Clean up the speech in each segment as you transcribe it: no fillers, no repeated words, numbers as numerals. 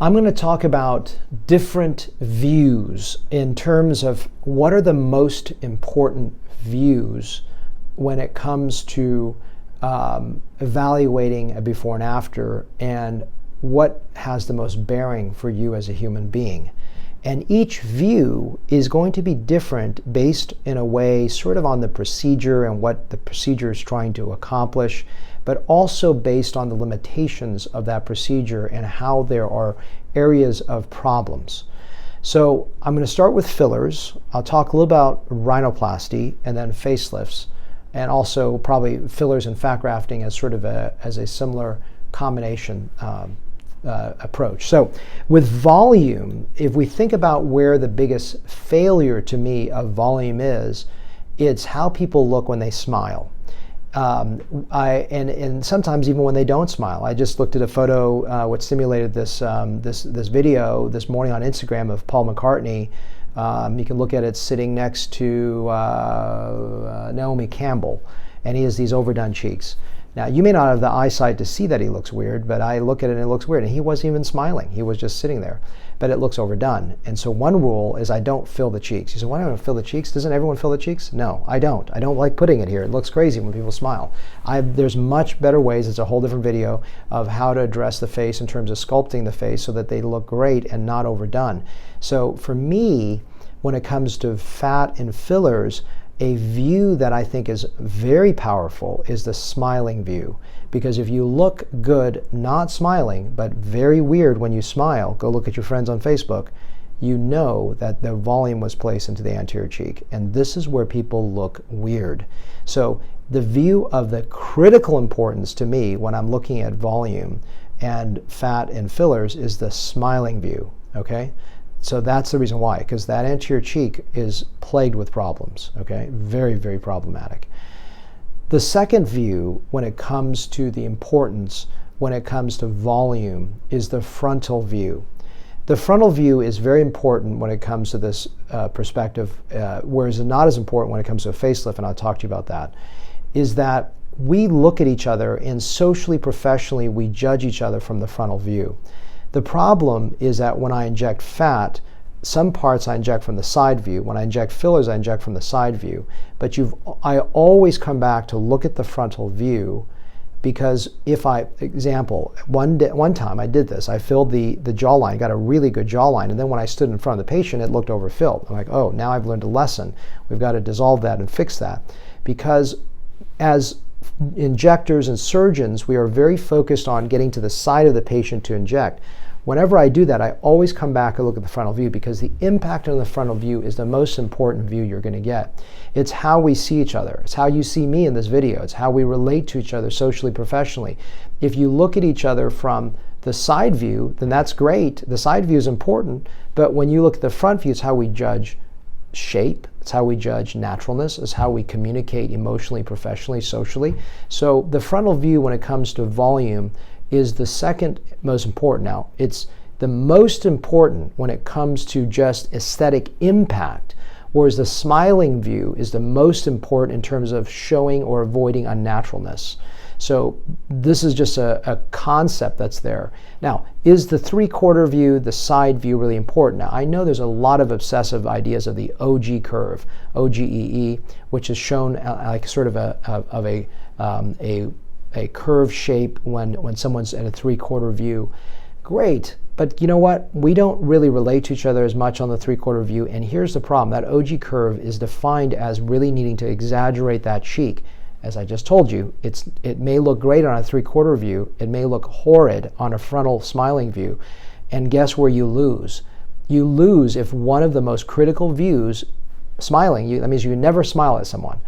I'm going to talk about different views in terms of what are the most important views when it comes to evaluating a before and after, and what has the most bearing for you as a human being. And each view is going to be different based in a way sort of on the procedure and what the procedure is trying to accomplish, but also based on the limitations of that procedure and how there are areas of problems. So I'm going to start with fillers. I'll talk a little about rhinoplasty and then facelifts, and also probably fillers and fat grafting as sort of a similar combination approach. So with volume, if we think about where the biggest failure to me of volume is, it's how people look when they smile. And sometimes even when they don't smile. I just looked at a photo which simulated this video this morning on Instagram of Paul McCartney. You can look at it sitting next to Naomi Campbell, and he has these overdone cheeks. Now, you may not have the eyesight to see that he looks weird, but I look at it and it looks weird. And he wasn't even smiling. He was just sitting there. But it looks overdone. And so one rule is I don't fill the cheeks. You say, why don't I fill the cheeks? Doesn't everyone fill the cheeks? No, I don't. I don't like putting it here. It looks crazy when people smile. There's much better ways. It's a whole different video of how to address the face in terms of sculpting the face so that they look great and not overdone. So for me, when it comes to fat and fillers, a view that I think is very powerful is the smiling view. Because if you look good not smiling, but very weird when you smile, go look at your friends on Facebook, you know that the volume was placed into the anterior cheek. And this is where people look weird. So the view of the critical importance to me when I'm looking at volume and fat and fillers is the smiling view, okay? So that's the reason why, because that anterior cheek is plagued with problems, okay? Very, very problematic. The second view when it comes to the importance, when it comes to volume, is the frontal view. The frontal view is very important when it comes to this perspective, whereas it's not as important when it comes to a facelift, and I'll talk to you about that, is that we look at each other and socially, professionally, we judge each other from the frontal view. The problem is that when I inject fat, some parts I inject from the side view. When I inject fillers, I inject from the side view. But I always come back to look at the frontal view, because example, one time I did this. I filled the jawline, got a really good jawline, and then when I stood in front of the patient, it looked overfilled. I'm like, oh, now I've learned a lesson. We've got to dissolve that and fix that. Because as injectors and surgeons, we are very focused on getting to the side of the patient to inject. Whenever I do that, I always come back and look at the frontal view, because the impact on the frontal view is the most important view you're going to get. It's how we see each other. It's how you see me in this video. It's how we relate to each other socially, professionally. If you look at each other from the side view, then that's great. The side view is important, but when you look at the front view, it's how we judge shape. It's how we judge naturalness. It's how we communicate emotionally, professionally, socially. So the frontal view when it comes to volume is the second most important. Now, it's the most important when it comes to just aesthetic impact, whereas the smiling view is the most important in terms of showing or avoiding unnaturalness. So this is just a concept that's there. Now, is the three-quarter view, the side view, really important? Now, I know there's a lot of obsessive ideas of the OG curve, OGEE, which is shown like sort of a curve shape when someone's at a three-quarter view. Great, but you know what? We don't really relate to each other as much on the three-quarter view, and here's the problem. That OG curve is defined as really needing to exaggerate that cheek. As I just told you, it may look great on a three-quarter view, it may look horrid on a frontal smiling view, and guess where you lose? You lose if one of the most critical views, smiling, that means you never smile at someone,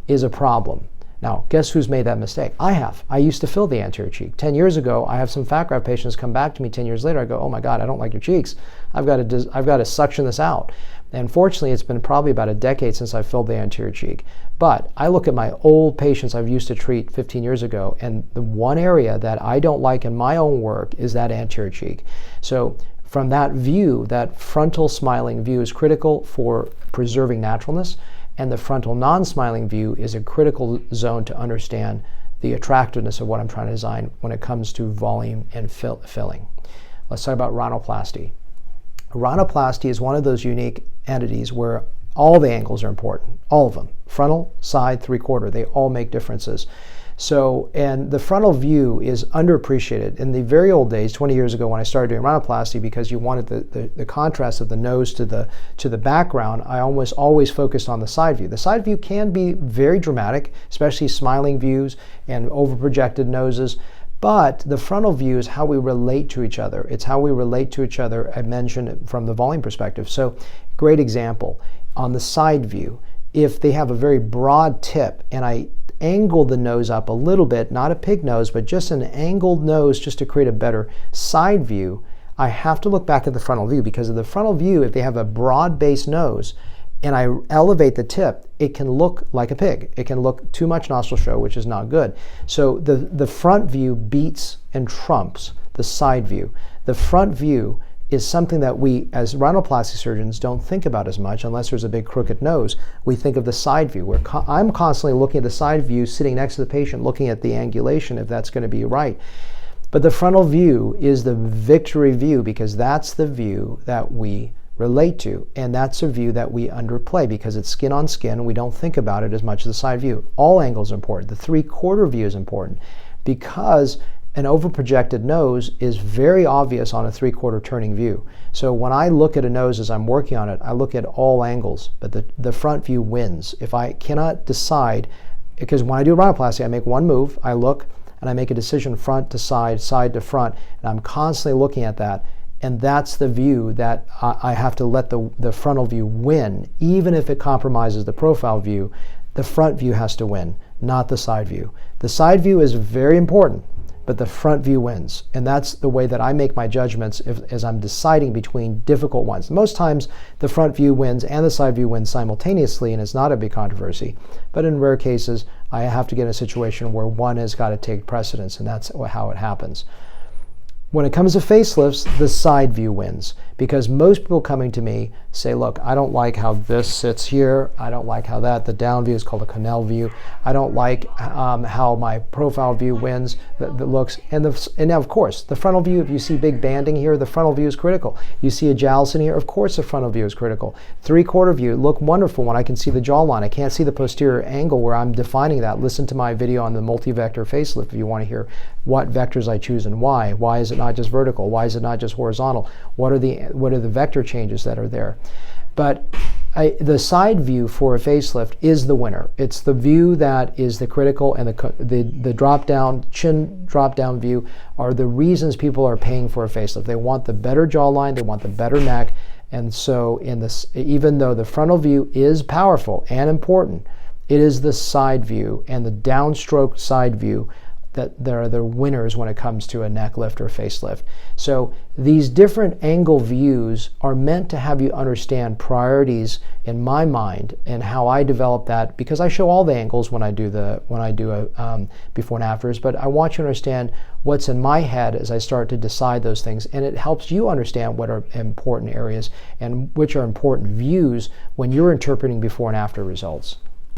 is a problem. Now, guess who's made that mistake? I have. I used to fill the anterior cheek. 10 years ago, I have some fat graft patients come back to me 10 years later. I go, oh my God, I don't like your cheeks. I've got to suction this out. And fortunately, it's been probably about a decade since I filled the anterior cheek. But I look at my old patients I've used to treat 15 years ago, and the one area that I don't like in my own work is that anterior cheek. So from that view, that frontal smiling view is critical for preserving naturalness. And the frontal non-smiling view is a critical zone to understand the attractiveness of what I'm trying to design when it comes to volume and filling. Let's talk about rhinoplasty. Rhinoplasty is one of those unique entities where all the angles are important, all of them. Frontal, side, 3/4, they all make differences. So, and the frontal view is underappreciated. In the very old days, 20 years ago when I started doing rhinoplasty, because you wanted the contrast of the nose to the background, I almost always focused on the side view. The side view can be very dramatic, especially smiling views and over-projected noses. But the frontal view is how we relate to each other. It's how we relate to each other, I mentioned, from the volume perspective. So, great example. On the side view, if they have a very broad tip and I angle the nose up a little bit, not a pig nose, but just an angled nose just to create a better side view, I have to look back at the frontal view, because of the frontal view, if they have a broad base nose and I elevate the tip, it can look like a pig. It can look too much nostril show, which is not good. So the front view beats and trumps the side view. The front view is something that we, as rhinoplasty surgeons, don't think about as much unless there's a big crooked nose. We think of the side view. I'm constantly looking at the side view, sitting next to the patient, looking at the angulation, if that's going to be right. But the frontal view is the victory view, because that's the view that we relate to, and that's a view that we underplay because it's skin on skin, and we don't think about it as much as the side view. All angles are important. The 3/4 view is important because an over-projected nose is very obvious on a 3/4 turning view. So when I look at a nose as I'm working on it, I look at all angles, but the front view wins. If I cannot decide, because when I do rhinoplasty, I make one move, I look, and I make a decision front to side, side to front, and I'm constantly looking at that, and that's the view that I have to let the frontal view win. Even if it compromises the profile view, the front view has to win, not the side view. The side view is very important, but the front view wins. And that's the way that I make my judgments as I'm deciding between difficult ones. Most times the front view wins and the side view wins simultaneously, and it's not a big controversy. But in rare cases, I have to get in a situation where one has got to take precedence, and that's how it happens. When it comes to facelifts, the side view wins, because most people coming to me say, look, I don't like how this sits here. I don't like how the down view is called a Connell view. I don't like how my profile view wins, that looks. And now, of course, the frontal view, if you see big banding here, the frontal view is critical. You see a joust in here, of course the frontal view is critical. 3/4 view, look wonderful when I can see the jawline. I can't see the posterior angle where I'm defining that. Listen to my video on the multi-vector facelift if you want to hear what vectors I choose and why. Why is it not just vertical? Why is it not just horizontal? What are the vector changes that are there? But the side view for a facelift is the winner. It's the view that is the critical, and the drop down, chin drop down view are the reasons people are paying for a facelift. They want the better jawline, they want the better neck, and so even though the frontal view is powerful and important, it is the side view and the downstroke side view that are the winners when it comes to a neck lift or facelift. So these different angle views are meant to have you understand priorities in my mind and how I develop that, because I show all the angles when I do a before and afters, but I want you to understand what's in my head as I start to decide those things, and it helps you understand what are important areas and which are important views when you're interpreting before and after results.